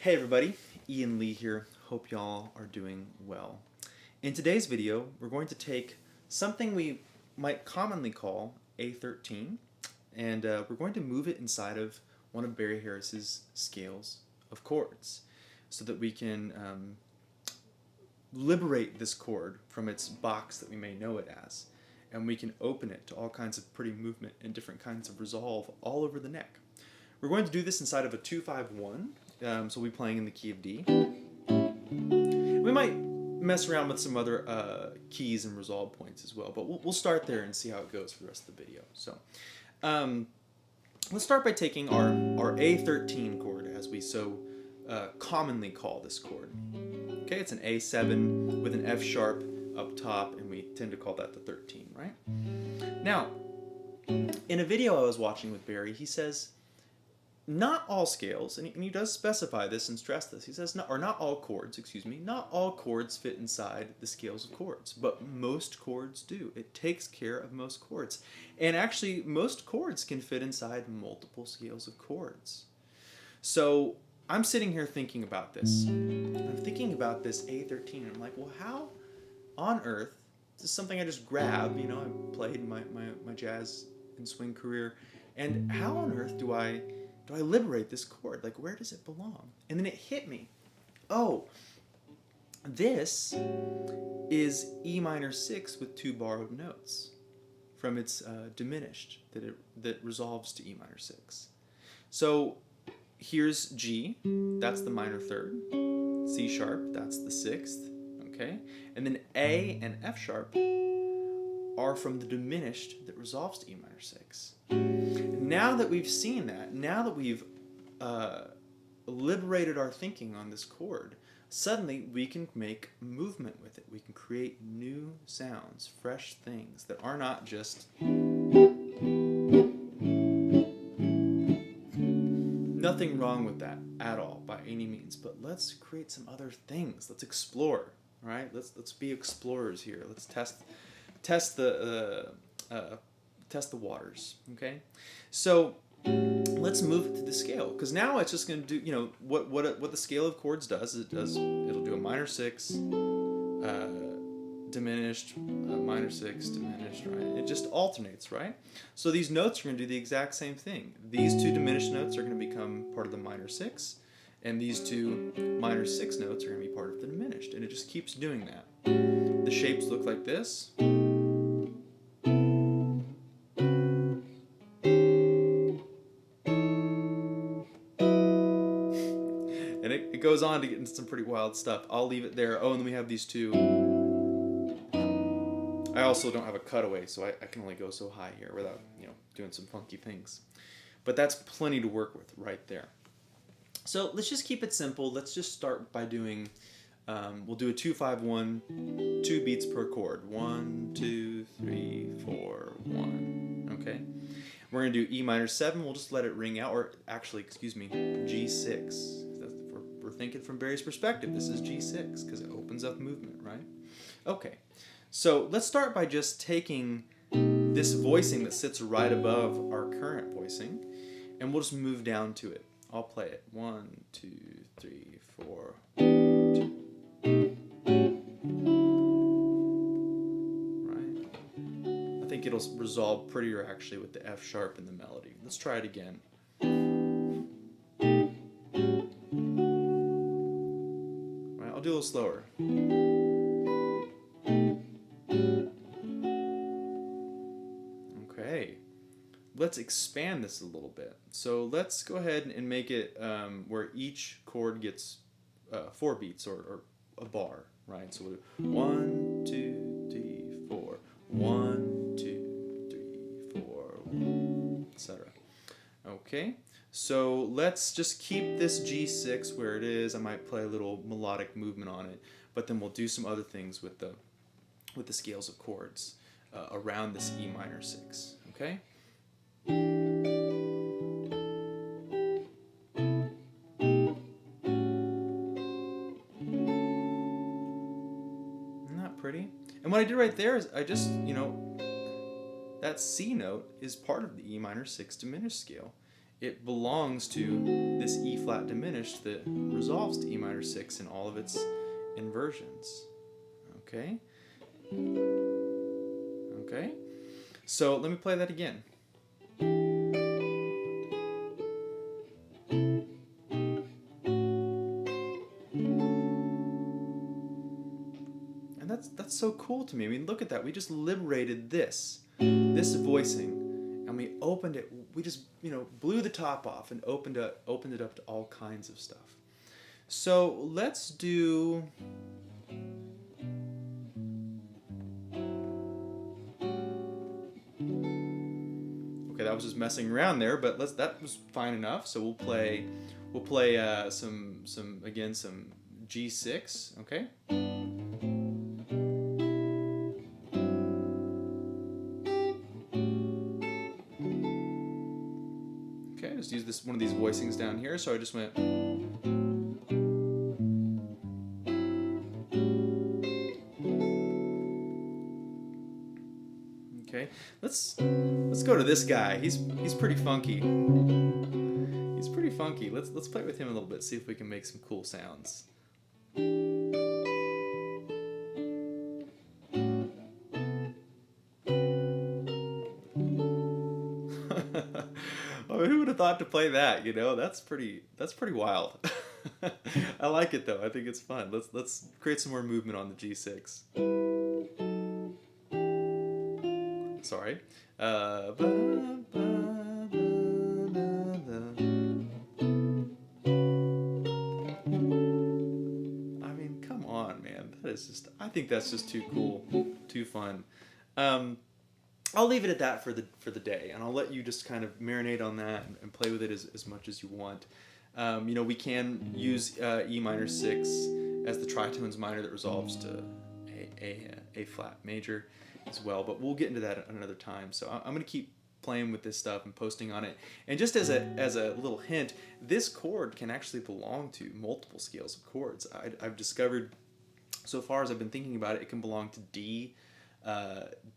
Hey everybody, Ian Lee here. Hope y'all are doing well. In today's video, we're going to take something we might commonly call A13, and we're going to move it inside of one of Barry Harris's scales of chords so that we can liberate this chord from its box that we may know it as, and we can open it to all kinds of pretty movement and different kinds of resolve all over the neck. We're going to do this inside of a 2-5-1, so we'll be playing in the key of D. We might mess around with some other keys and resolve points as well, but we'll start there and see how it goes for the rest of the video. So let's start by taking our A13 chord, as we so commonly call this chord. Okay, it's an A7 with an F sharp up top, and we tend to call that the 13, right? Now, in a video I was watching with Barry, he says, not all scales, and he does specify this and stress this, he says, not all chords, not all chords fit inside the scales of chords, but most chords do. It takes care of most chords. And actually, most chords can fit inside multiple scales of chords. So I'm sitting here thinking about this. I'm thinking about this A13, and I'm like, well, how on earth, this is something I just grabbed, I played my jazz and swing career, and how on earth do I liberate this chord? Like, where does it belong? And then it hit me. Oh, this is E minor 6 with 2 borrowed notes from its diminished that resolves to E minor 6. So here's G, that's the minor third. C sharp, that's the 6th. Okay, and then A and F sharp are from the diminished that resolves to E minor 6. Now that we've seen that, now that we've liberated our thinking on this chord, suddenly we can make movement with it. We can create new sounds, fresh things that are not just nothing wrong with that at all by any means, but let's create some other things. Let's explore, right? Let's be explorers here. Let's test the waters, okay? So let's move it to the scale, because now it's just going to do, what the scale of chords does is it'll do a minor 6, diminished, minor 6, diminished, right? It just alternates, right? So these notes are going to do the exact same thing. These two diminished notes are going to become part of the minor 6, and these two minor 6 notes are going to be part of the diminished, and it just keeps doing that. The shapes look like this. And it goes on to get into some pretty wild stuff. I'll leave it there. Oh, and then we have these two. I also don't have a cutaway, so I can only go so high here without doing some funky things. But that's plenty to work with right there. So let's just keep it simple. Let's just start by doing, we'll do a 2-5-1, 2 beats per chord. 1, 2, 3, 4, 1. Okay? We're going to do E minor 7. We'll just let it ring out, or actually, G6. We're thinking from Barry's perspective. This is G6 because it opens up movement, right? Okay. So let's start by just taking this voicing that sits right above our current voicing, and we'll just move down to it. I'll play it. 1, 2, 3, 4. Right? I think it'll resolve prettier actually with the F sharp in the melody. Let's try it again. Right, I'll do a little slower. Okay. Let's expand this a little bit. So let's go ahead and make it where each chord gets 4 beats, or a bar, right? So we'll do 1, 2, 3, 4, 1, 2, 3, 4, etc. Okay, so let's just keep this G6 where it is. I might play a little melodic movement on it, but then we'll do some other things with the scales of chords around this E minor 6. Okay. Isn't that pretty? And what I did right there is I just, that C note is part of the E minor 6 diminished scale. it belongs to this E flat diminished that resolves to E minor 6 in all of its inversions. Okay? Okay? So let me play that again. And that's so cool to me. I mean, look at that. We just liberated this voicing, and we opened it. We just, blew the top off and opened it up to all kinds of stuff. So let's do. Okay, that was just messing around there, but that was fine enough. So we'll play some G6. Okay. Okay, just use one of these voicings down here. So I just went. Okay, let's go to this guy. He's pretty funky. He's pretty funky. Let's play with him a little bit. See if we can make some cool sounds. Oh, who would have thought to play that? That's pretty wild. I like it though. I think it's fun. Let's create some more movement on the G6. Sorry. I mean, come on, man. I think that's just too cool, too fun. I'll leave it at that for the day, and I'll let you just kind of marinate on that and play with it as much as you want. We can use E minor 6 as the tritones minor that resolves to A flat major as well, but we'll get into that another time. So I'm going to keep playing with this stuff and posting on it. And just as a little hint, this chord can actually belong to multiple scales of chords. I've discovered so far as I've been thinking about it, it can belong to D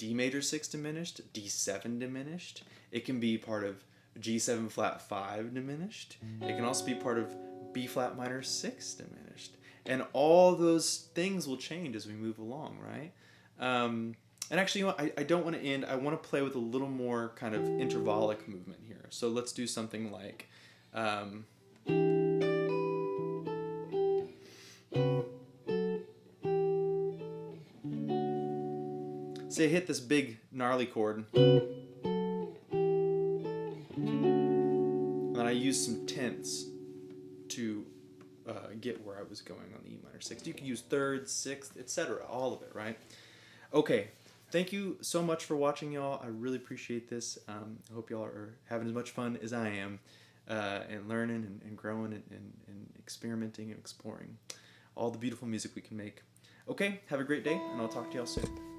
major 6 diminished, D7 diminished. It can be part of G7 flat 5 diminished. It can also be part of B flat minor 6 diminished. And all those things will change as we move along, right? And actually, I don't want to end. I want to play with a little more kind of intervallic movement here. So let's do something like. Say I hit this big gnarly chord, and then I use some tenths to get where I was going on the E minor 6. You can use thirds, sixth, etc. All of it, right? Okay. Thank you so much for watching, y'all. I really appreciate this. I hope y'all are having as much fun as I am, and learning and growing and experimenting and exploring all the beautiful music we can make. Okay, have a great day, and I'll talk to y'all soon.